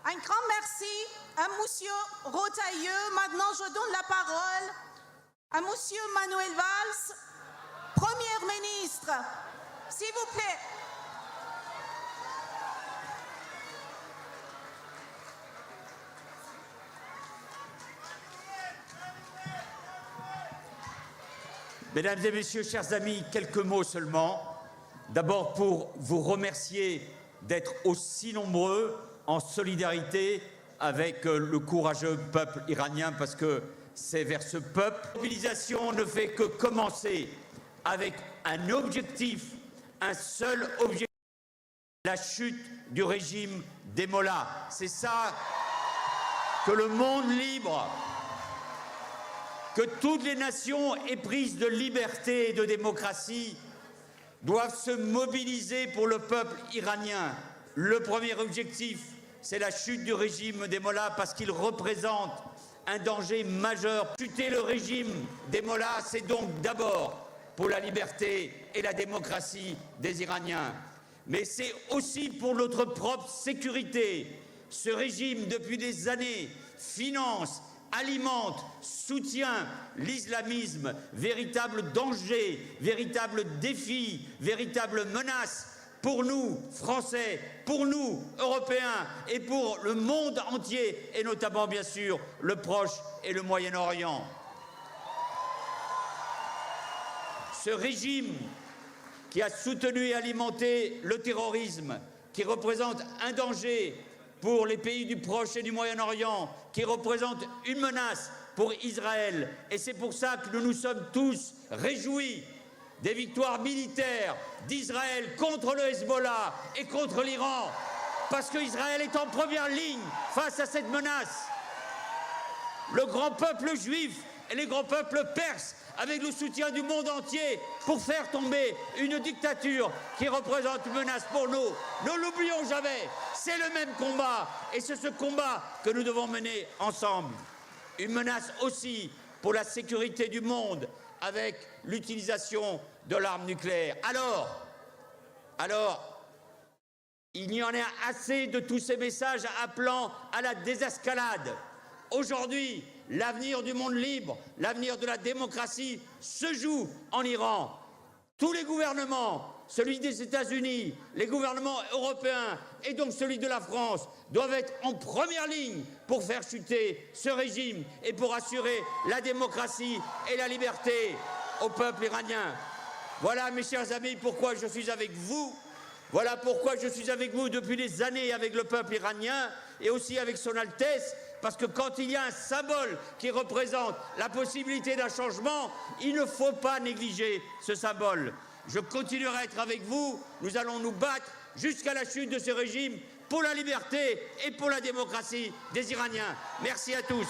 Un grand merci à Monsieur Rotailleux. Maintenant, je donne la parole à Monsieur Manuel Valls, Premier ministre. S'il vous plaît. Mesdames et Messieurs, chers amis, quelques mots seulement. D'abord pour vous remercier d'être aussi nombreux en solidarité avec le courageux peuple iranien, parce que c'est vers ce peuple. La mobilisation ne fait que commencer avec un objectif, un seul objectif, la chute du régime des mollahs. C'est ça que le monde libre, que toutes les nations éprises de liberté et de démocratie doivent se mobiliser pour le peuple iranien. Le premier objectif, c'est la chute du régime des mollahs parce qu'il représente un danger majeur. Chuter le régime des mollahs, c'est donc d'abord pour la liberté et la démocratie des Iraniens. Mais c'est aussi pour notre propre sécurité. Ce régime, depuis des années, finance, alimente, soutient l'islamisme, véritable danger, véritable défi, véritable menace pour nous, Français, pour nous, Européens, et pour le monde entier, et notamment, bien sûr, le Proche et le Moyen-Orient. Ce régime qui a soutenu et alimenté le terrorisme, qui représente un danger pour les pays du Proche et du Moyen-Orient, qui représente une menace pour Israël. Et c'est pour ça que nous nous sommes tous réjouis des victoires militaires d'Israël contre le Hezbollah et contre l'Iran, parce qu'Israël est en première ligne face à cette menace. Le grand peuple juif et les grands peuples perses, avec le soutien du monde entier, pour faire tomber une dictature qui représente une menace pour nous. Ne l'oublions jamais, c'est le même combat, et c'est ce combat que nous devons mener ensemble. Une menace aussi pour la sécurité du monde, avec l'utilisation de l'arme nucléaire. Alors, il y en a assez de tous ces messages appelant à la désescalade. Aujourd'hui, l'avenir du monde libre, l'avenir de la démocratie se joue en Iran. Tous les gouvernements, celui des États-Unis, les gouvernements européens et donc celui de la France, doivent être en première ligne pour faire chuter ce régime et pour assurer la démocratie et la liberté au peuple iranien. Voilà, mes chers amis, pourquoi je suis avec vous. Voilà pourquoi je suis avec vous depuis des années avec le peuple iranien et aussi avec son Altesse, parce que quand il y a un symbole qui représente la possibilité d'un changement, il ne faut pas négliger ce symbole. Je continuerai à être avec vous, nous allons nous battre jusqu'à la chute de ce régime pour la liberté et pour la démocratie des Iraniens. Merci à tous.